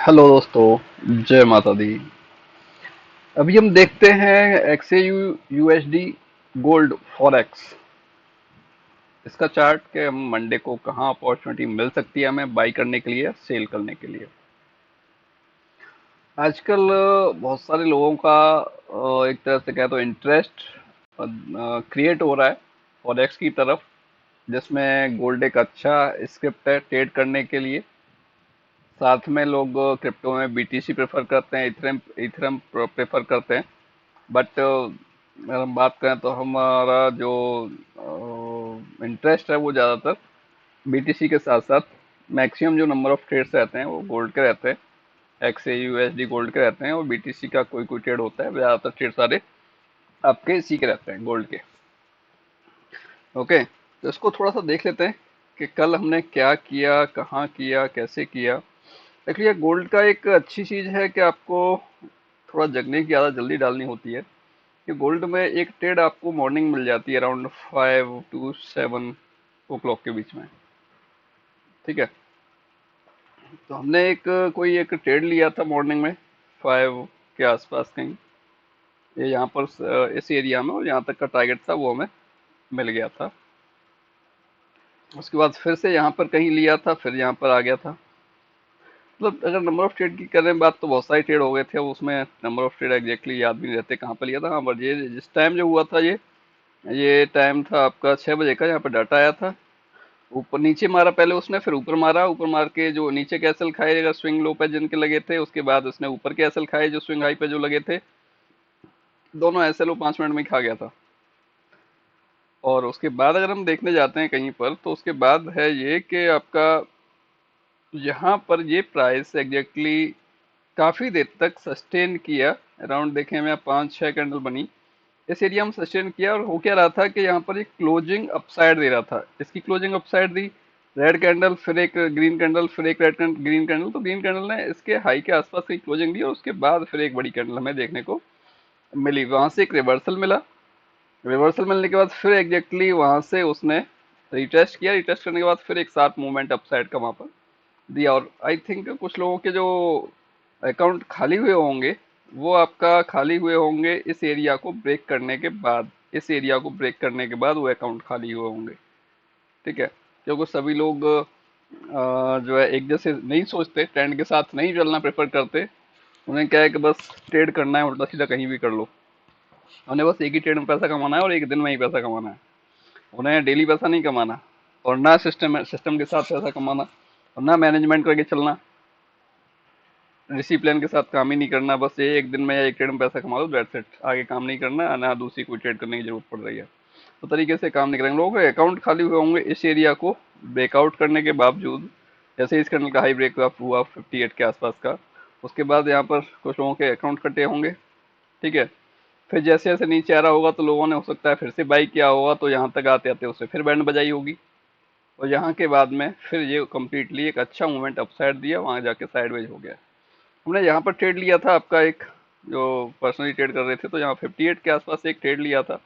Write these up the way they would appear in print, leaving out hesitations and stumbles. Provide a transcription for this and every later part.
Hello दोस्तों, जय माता दी। अभी हम देखते हैं XAU USD गोल्ड फॉरेक्स। इसका चार्ट के हम मंडे को कहाँ अपॉर्चुनिटी मिल सकती है हमें बाई करने के लिए, सेल करने के लिए। आजकल बहुत सारे लोगों का एक तरह से कहे तो इंटरेस्ट क्रिएट हो रहा है फॉरेक्स की तरफ, जिसमें गोल्ड एक अच्छा स्क्रिप्ट है ट्रेड करने के लिए। साथ में लोग क्रिप्टो में BTC प्रेफर करते हैं, इथरम इथरम प्रेफर करते हैं। बट अगर हम बात करें तो हमारा जो इंटरेस्ट है वो ज़्यादातर BTC के साथ साथ मैक्सिमम जो नंबर ऑफ ट्रेड्स रहते हैं वो गोल्ड के रहते हैं। XAUUSD गोल्ड के रहते हैं और BTC का कोई कोई ट्रेड होता है, ज़्यादातर ट्रेड सारे आपके इसी के रहते हैं, गोल्ड के। ओके, तो इसको थोड़ा सा देख लेते हैं कि कल हमने क्या किया, कहाँ किया, कैसे किया। देखिए, गोल्ड का एक अच्छी चीज़ है कि आपको थोड़ा जगने की आदत जल्दी डालनी होती है। कि गोल्ड में एक ट्रेड आपको मॉर्निंग मिल जाती है अराउंड 5 to 7 o'clock के बीच में। ठीक है, तो हमने कोई एक ट्रेड लिया था मॉर्निंग में 5 के आसपास कहीं, ये यहाँ पर इस एरिया में, और यहाँ तक का टारगेट था वो हमें मिल गया था। उसके बाद फिर से यहाँ पर कहीं लिया था, फिर यहाँ पर आ गया था। मतलब अगर नंबर ऑफ ट्रेड की करें बात तो बहुत सारे ट्रेड हो गए थे, अब उसमें नंबर ऑफ ट्रेड एग्जैक्टली याद भी नहीं रहते कहाँ पर लिया था। हाँ, बट ये जिस टाइम जो हुआ था, ये टाइम था आपका 6 बजे का। यहाँ पर डाटा आया था, ऊपर नीचे मारा पहले उसने, फिर ऊपर मारा, ऊपर मार के जो नीचे के एसएल खाए अगर स्विंग लो पे जिनके लगे थे, उसके बाद उसने ऊपर के एसएल खाए जो स्विंग हाई पे जो लगे थे। दोनों एसएल वो 5 मिनट में ही खा गया था। और उसके बाद अगर हम देखने जाते हैं कहीं पर, तो उसके बाद है ये कि आपका यहाँ पर ये प्राइस एग्जैक्टली काफी देर तक सस्टेन किया। अराउंड देखें मैं 5-6 कैंडल बनी इस एरिया में सस्टेन किया, और हो क्या रहा था कि यहाँ पर एक क्लोजिंग अपसाइड दे रहा था। इसकी क्लोजिंग अपसाइड दी, रेड कैंडल, फिर एक ग्रीन कैंडल, फिर एक रेड कैंडल, ग्रीन कैंडल। तो ग्रीन कैंडल ने इसके हाई के आसपास की क्लोजिंग दी, और उसके बाद फिर एक बड़ी कैंडल हमें देखने को मिली। वहां से एक रिवर्सल मिला, रिवर्सल मिलने के बाद फिर एग्जैक्टली वहां से उसने रिटेस्ट किया, रिटेस्ट करने के बाद फिर एक साथ मूवमेंट अपसाइड का वहां पर दिया। और आई थिंक कुछ लोगों के जो अकाउंट खाली हुए होंगे, वो आपका खाली हुए होंगे इस एरिया को ब्रेक करने के बाद। इस एरिया को ब्रेक करने के बाद वो अकाउंट खाली हुए होंगे। ठीक है, क्योंकि सभी लोग जो है एक जैसे नहीं सोचते, ट्रेंड के साथ नहीं चलना प्रेफर करते। उन्हें क्या है कि बस ट्रेड करना है, उल्टा सीधा कहीं भी कर लो। उन्हें बस एक ही ट्रेड में पैसा कमाना है और एक दिन में ही पैसा कमाना है। उन्हें डेली पैसा नहीं कमाना, और ना सिस्टम के साथ पैसा कमाना, और ना मैनेजमेंट करके चलना। डिसिप्लिन के साथ काम ही नहीं करना, बस ये एक दिन में या एक ट्रेड में पैसा कमा लो, दैट्स इट। आगे काम नहीं करना, ना दूसरी कोई ट्रेड करने की जरूरत पड़ रही है। तो तरीके से काम नहीं करेंगे, लोगों के अकाउंट खाली हुए होंगे इस एरिया को ब्रेकआउट करने के बावजूद। जैसे इस कैंडल का हाई ब्रेक हुआ 58 के आसपास का, उसके बाद यहाँ पर कुछ लोगों के अकाउंट कटे होंगे। ठीक है, फिर जैसे जैसे नीचे आ रहा होगा तो लोगों ने हो सकता है फिर से बाई किया होगा, तो यहाँ तक आते आते उससे फिर बैंड बजाई होगी, और यहाँ के बाद में फिर ये कम्प्लीटली एक अच्छा मूवमेंट अपसाइड दिया, वहां जाके साइडवेज हो गया। हमने यहाँ पर ट्रेड लिया था आपका एक, जो पर्सनली ट्रेड कर रहे थे, तो यहाँ 58 के आसपास एक ट्रेड लिया था,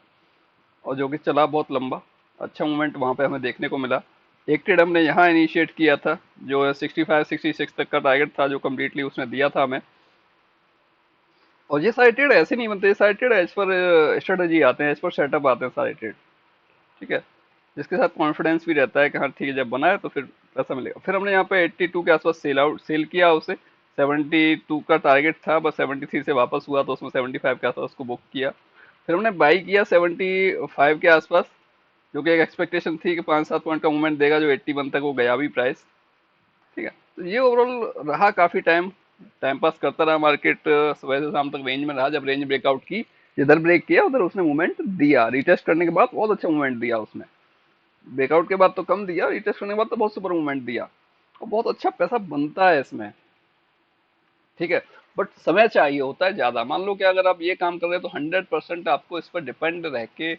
और जो कि चला बहुत लंबा। अच्छा मूवमेंट वहाँ पे हमें देखने को मिला। एक ट्रेड हमने यहाँ इनिशिएट किया था, जो है 65-66 तक का टारगेट था, जो कम्प्लीटली उसने दिया था हमें। और ये सारे ट्रेड ऐसे नहीं बनते, ये सारे ट्रेड एज पर स्ट्रेटजी आते हैं, एज पर सेटअप आते हैं सारे ट्रेड। ठीक है, जिसके साथ कॉन्फिडेंस भी रहता है कि हाँ ठीक है, जब बना है तो फिर पैसा मिलेगा। फिर हमने यहाँ पे 82 के आसपास सेल किया उसे। 72 का टारगेट था, बस 73 से वापस हुआ, तो उसमें 75 के आसपास उसको बुक किया। फिर हमने बाई किया 75 के आसपास, जो कि एक एक्सपेक्टेशन थी कि 5-7 पॉइंट का मूवमेंट देगा, जो 81 तक वो गया भी प्राइस। ठीक है, तो ये ओवरऑल रहा काफी टाइम, टाइम पास करता रहा मार्केट। सुबह से शाम तक रेंज में रहा। जब रेंज ब्रेकआउट की, जिधर ब्रेक किया उधर उसने मूवमेंट दिया, रिटेस्ट करने के बाद बहुत अच्छा मूवमेंट दिया उसने। ब्रेकआउट के बाद तो कम दिया, रिटेस्ट करने के बाद तो बहुत सुपर मूवमेंट दिया, और बहुत अच्छा पैसा बनता है इसमें। ठीक है, बट समय चाहिए होता है ज्यादा। मान लो कि अगर आप ये काम कर रहे हैं तो 100% आपको इस पर डिपेंड रह के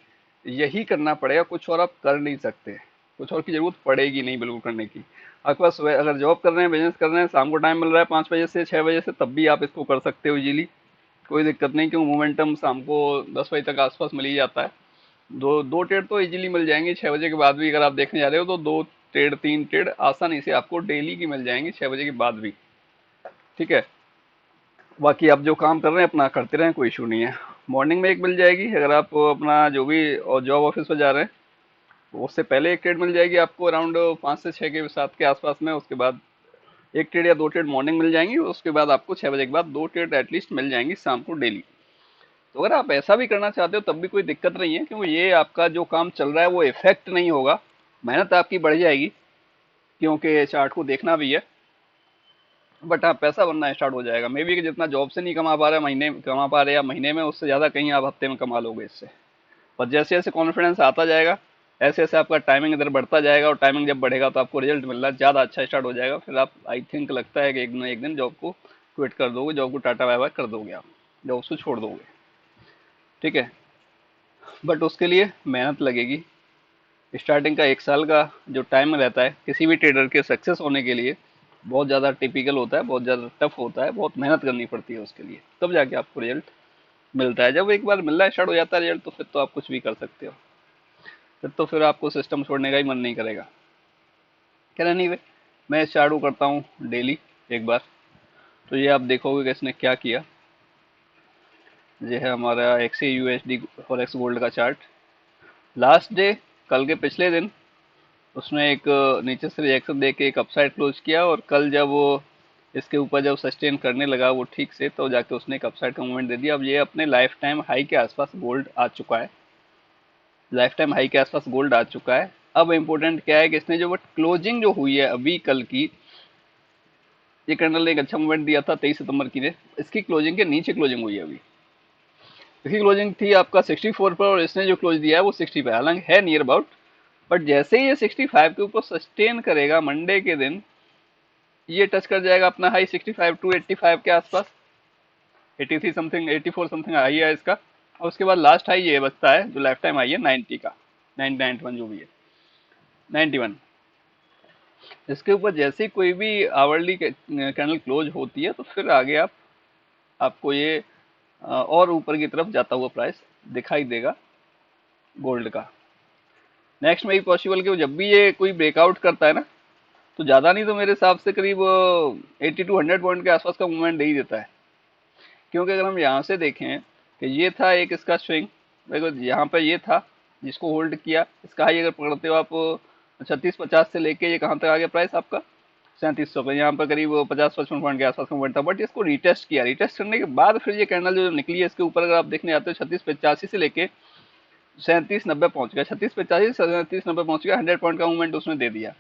यही करना पड़ेगा, कुछ और आप कर नहीं सकते। कुछ और की जरूरत पड़ेगी नहीं बिल्कुल करने की। आपके पास अगर जॉब कर रहे हैं, बिजनेस कर रहे हैं, शाम को टाइम मिल रहा है 5 बजे से 6 बजे से, तब भी आप इसको कर सकते हो इजीली, कोई दिक्कत नहीं। क्यों, मोमेंटम शाम को 10 बजे तक आसपास मिल ही जाता है। दो दो ट्रेड तो इजीली मिल जाएंगे 6 बजे के बाद भी। अगर आप देखने जा रहे हो तो 2 ट्रेड 3 ट्रेड आसानी से आपको डेली की मिल जाएंगी 6 बजे के बाद भी। ठीक है। बाकी आप जो काम कर रहे हैं अपना करते रहें, कोई इशू नहीं है। मॉर्निंग में एक मिल जाएगी, अगर आप अपना जो भी और जॉब ऑफिस में जा रहे हैं तो उससे पहले एक ट्रेड मिल जाएगी आपको अराउंड 5 से 6 के 7 के आसपास में। उसके बाद एक ट्रेड या दो ट्रेड मॉर्निंग मिल जाएंगी, उसके बाद आपको 6 बजे के बाद दो ट्रेड एटलीस्ट मिल जाएंगी शाम को डेली। तो अगर आप ऐसा भी करना चाहते हो तब भी कोई दिक्कत नहीं है, क्योंकि ये आपका जो काम चल रहा है वो इफेक्ट नहीं होगा, मेहनत आपकी बढ़ जाएगी क्योंकि चार्ट को देखना भी है। बट हाँ, पैसा बनना स्टार्ट हो जाएगा, मे बी कि जितना जॉब से नहीं कमा पा रहे महीने कमा पा रहे या महीने में, उससे ज़्यादा कहीं आप हफ्ते में कमा लोगे इससे। और जैसे जैसे कॉन्फिडेंस आता जाएगा ऐसे ऐसे आपका टाइमिंग इधर बढ़ता जाएगा, और टाइमिंग जब बढ़ेगा तो आपको रिजल्ट मिलना ज़्यादा अच्छा स्टार्ट हो जाएगा। फिर आप आई थिंक लगता है कि एक दिन जॉब को क्विट कर दोगे, जॉब को टाटा बाय बाय कर दोगे, आप जॉब को छोड़ दोगे। ठीक है। बट उसके लिए मेहनत लगेगी। स्टार्टिंग का 1 साल का जो टाइम रहता है किसी भी ट्रेडर के सक्सेस होने के लिए बहुत ज़्यादा टिपिकल होता है, बहुत ज़्यादा टफ होता है, बहुत मेहनत करनी पड़ती है उसके लिए, तब जाके आपको रिजल्ट मिलता है। जब एक बार मिलना स्टार्ट हो जाता है रिजल्ट, तो फिर तो आप कुछ भी कर सकते हो, फिर तो फिर आपको सिस्टम छोड़ने का ही मन नहीं करेगा। क्या नहीं वे, मैं चालू करता हूँ डेली एक बार। तो ये आप देखोगे कि इसने क्या किया। ये है हमारा एक्सी यूएसडी फॉरेक्स गोल्ड का चार्ट। लास्ट डे कल के पिछले दिन उसने एक नीचे से रिएक्शन दे के एक अपसाइड क्लोज किया, और कल जब वो इसके ऊपर जब सस्टेन करने लगा वो ठीक से, तो जाके उसने एक अपसाइड का मूवमेंट दे दिया। अब ये अपने लाइफ टाइम हाई के आसपास गोल्ड आ चुका है, लाइफ टाइम हाई के आसपास गोल्ड आ चुका है। अब इम्पोर्टेंट क्या है कि इसने जो बट क्लोजिंग जो हुई है अभी कल की, ये कैंडल ने एक अच्छा मूवमेंट दिया था 23 सितंबर की ने, इसकी क्लोजिंग के नीचे क्लोजिंग हुई है अभी। इसकी क्लोजिंग थी आपका 64 पर, और इसने जो क्लोज दिया है वो 60 पे, हालांकि है नियर अबाउट। बट जैसे ही ये 65 के ऊपर सस्टेन करेगा मंडे के दिन, ये टच कर जाएगा अपना हाई 65 टू 85 के आसपास, 83 समथिंग 84 समथिंग हाई है इसका। और उसके बाद लास्ट हाई ये बचता है जो लाइफ टाइम हाई है 90 का, 991 जो भी है 91। इसके ऊपर जैसे ही कोई भी आवरली कैंडल क्लोज होती है तो फिर आगे आपको ये और ऊपर की तरफ जाता हुआ प्राइस दिखाई देगा गोल्ड का। नेक्स्ट में भी पॉसिबल कि जब भी ये कोई ब्रेकआउट करता है ना, तो ज़्यादा नहीं तो मेरे हिसाब से करीब 80 to 100 पॉइंट के आसपास का मूवमेंट दे ही देता है। क्योंकि अगर हम यहाँ से देखें कि ये था एक इसका स्विंग, देखो यहाँ पे ये था जिसको होल्ड किया, इसका हाई अगर पकड़ते हो आप 3650 से लेके ये कहाँ तक आ गया प्राइस आपका 3700 पे, यहाँ पर करीब 50-55 पॉइंट के आसपास का मूवमेंट था। बट इसको रिटेस्ट किया, रिटेस्ट करने के बाद फिर ये कैंडल जो निकली है इसके ऊपर अगर आप देखने आते हो 3685 से लेके 3790 पहुंच गया, 3685 3790 पहुंच गया, 100 पॉइंट का मूवमेंट उसने दे दिया।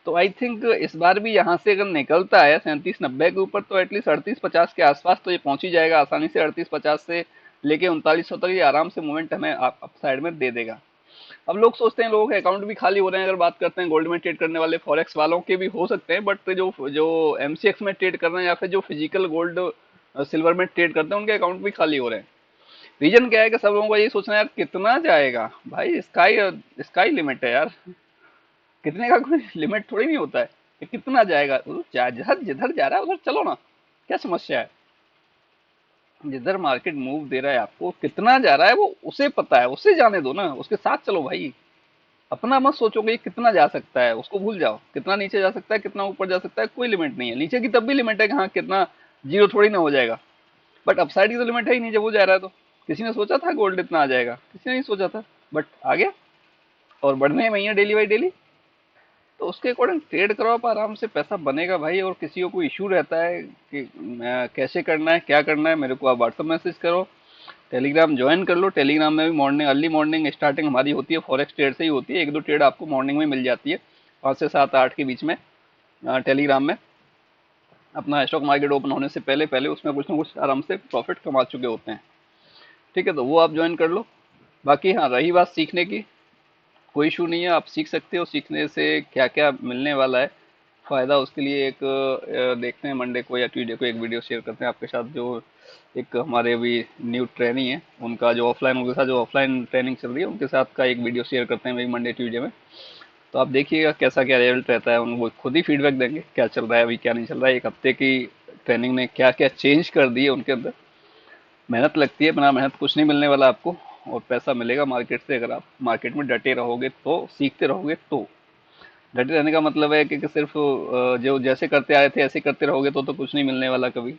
तो आई थिंक इस बार भी यहाँ से अगर निकलता है 3790 के ऊपर तो एटलीस्ट 3850 के आसपास तो ये पहुंच ही जाएगा आसानी से। 3850 से लेके 3900 तक ये आराम से मूवमेंट हमें अप साइड में दे देगा। अब लोग सोचते हैं लोगों के अकाउंट भी खाली हो रहे हैं, अगर बात करते हैं गोल्ड में ट्रेड करने वाले फॉरेक्स वालों के भी हो सकते हैं, बट जो जो एमसीएक्स में ट्रेड कर रहे हैं या फिर जो फिजिकल गोल्ड सिल्वर में ट्रेड करते हैं उनके अकाउंट भी खाली हो रहे हैं। रीजन क्या है कि सब लोगों को यही सोचना है यार कितना जाएगा भाई, स्काई स्काई लिमिट है यार, कितने का कोई लिमिट थोड़ी नहीं होता है कि कितना जाएगा, जिधर जिधर जा रहा है उधर चलो ना, क्या समस्या है। जिधर मार्केट मूव दे रहा है आपको कितना जा रहा है वो उसे पता है, उसे जाने दो ना, उसके साथ चलो भाई। अपना मत सोचो कि ये कितना जा सकता है, उसको भूल जाओ। कितना नीचे जा सकता है कितना ऊपर जा सकता है कोई लिमिट नहीं है, नीचे की तब भी लिमिट है कि हाँ कितना जीरो थोड़ी ना हो जाएगा। बट अपसाइड की तो लिमिट है ही नहीं जब वो जा रहा है तो। किसी ने सोचा था गोल्ड इतना आ जाएगा, किसी ने नहीं सोचा था, बट आ गया और बढ़ने में ही है डेली बाई डेली। तो उसके अकॉर्डिंग ट्रेड करो आप, आराम से पैसा बनेगा भाई। और किसी को कोई इशू रहता है कि कैसे करना है क्या करना है, मेरे को आप व्हाट्सअप मैसेज करो, टेलीग्राम ज्वाइन कर लो। टेलीग्राम में भी मॉर्निंग अर्ली मॉर्निंग स्टार्टिंग हमारी होती है, फॉरेक्स ट्रेड से ही होती है। एक दो ट्रेड आपको मॉर्निंग में मिल जाती है 5 से 7 8 के बीच में टेलीग्राम में। अपना स्टॉक मार्केट ओपन होने से पहले पहले उसमें कुछ ना कुछ आराम से प्रॉफिट कमा चुके होते हैं। ठीक है, तो वो आप ज्वाइन कर लो। बाकी हाँ, रही बात सीखने की, कोई इशू नहीं है, आप सीख सकते हो। सीखने से क्या क्या मिलने वाला है फ़ायदा, उसके लिए एक देखते हैं मंडे को या ट्यूसडे को एक वीडियो शेयर करते हैं आपके साथ। जो एक हमारे अभी न्यू ट्रेनिंग है उनका जो ऑफलाइन, उनके साथ जो ऑफलाइन ट्रेनिंग चल रही है उनके साथ का एक वीडियो शेयर करते हैं वही मंडे ट्यूसडे में। तो आप देखिएगा कैसा क्या रिजल्ट रहता है, उनको खुद ही फीडबैक देंगे क्या चल रहा है अभी क्या नहीं चल रहा है। एक हफ्ते की ट्रेनिंग ने क्या क्या चेंज कर दी है उनके अंदर। मेहनत लगती है, बिना मेहनत कुछ नहीं मिलने वाला आपको। और पैसा मिलेगा मार्केट से अगर आप मार्केट में डटे रहोगे तो, सीखते रहोगे तो। डटे रहने का मतलब है कि सिर्फ जो जैसे करते आए थे ऐसे करते रहोगे तो कुछ नहीं मिलने वाला कभी।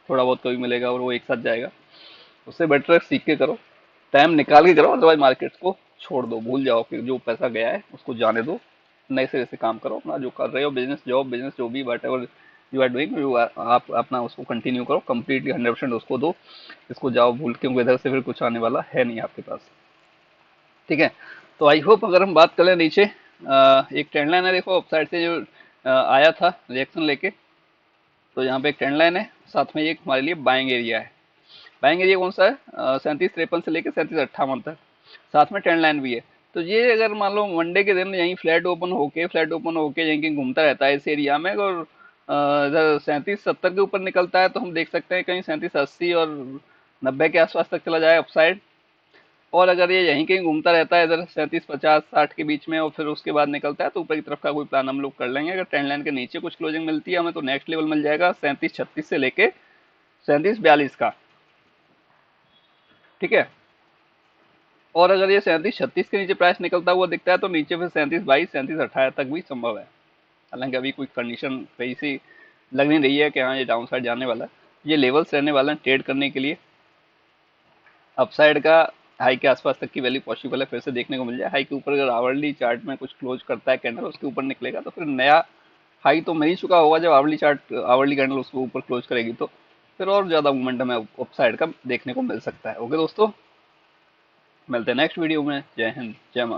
थोड़ा बहुत कभी मिलेगा और वो एक साथ जाएगा। उससे बेटर है सीख के करो, टाइम निकाल के करो, अदरवाइज मार्केट को छोड़ दो, भूल जाओ कि जो पैसा गया है उसको जाने दो। नए सिरे से काम करो, अपना जो कर रहे हो बिजनेस, जॉब, बिजनेस जो भी whatever you are doing, you आप अपना उसको कंटिन्यू करो, कंप्लीटली 100% उसको दो। इसको जाओ भूल, क्योंकि इधर से फिर कुछ आने वाला है नहीं आपके पास। ठीक है। तो आई होप, अगर हम बात करें नीचे, एक ट्रेंड लाइन है, देखो अपसाइड से जो आया था रिएक्शन लेके, तो यहाँ पे एक ट्रेंड लाइन है, साथ में एक हमारे लिए बाइंग एरिया है। बाइंग एरिया कौन सा है? 37-53 से लेकर 37-58 तक, साथ में ट्रेंड लाइन भी है। तो ये अगर मान लो मंडे के दिन यहीं फ्लैट ओपन होके यहीं कहीं घूमता रहता है इस एरिया में, और इधर 37-70 के ऊपर निकलता है, तो हम देख सकते हैं कहीं 37-80 और 90 के आसपास तक चला जाए अपसाइड। और अगर ये यहीं कहीं घूमता रहता है इधर 37-50-60 के बीच में, और फिर उसके बाद निकलता है, तो ऊपर की तरफ का कोई प्लान हम लोग कर लेंगे। अगर ट्रेंड लाइन के नीचे कुछ क्लोजिंग मिलती है हमें, तो नेक्स्ट लेवल मिल जाएगा 37-36 से लेके 37-42 का। ठीक है। और अगर ये 37-36 के नीचे प्राइस निकलता हुआ दिखता है, तो नीचे फिर 37-22, 37-28 तक भी संभव है। हालांकि अभी कोई कंडीशन कहीं सी लग नहीं रही है कि हाँ ये डाउन साइड जाने वाला है। ये लेवल्स रहने वाले हैं ट्रेड करने के लिए। अपसाइड का हाई के आसपास तक की वैल्यू पॉसिबल है फिर से देखने को मिल जाए। हाई के ऊपर अगर आवरली चार्ट में कुछ क्लोज करता है कैंडल, उसके ऊपर निकलेगा, तो फिर नया हाई तो मिल ही चुका होगा। जब आवरली कैंडल उसके ऊपर क्लोज करेगी, तो फिर और ज्यादा मोमेंटम है अपसाइड का देखने को मिल सकता है। ओके दोस्तों, मिलते हैं नेक्स्ट वीडियो में। जय हिंद, जय माता।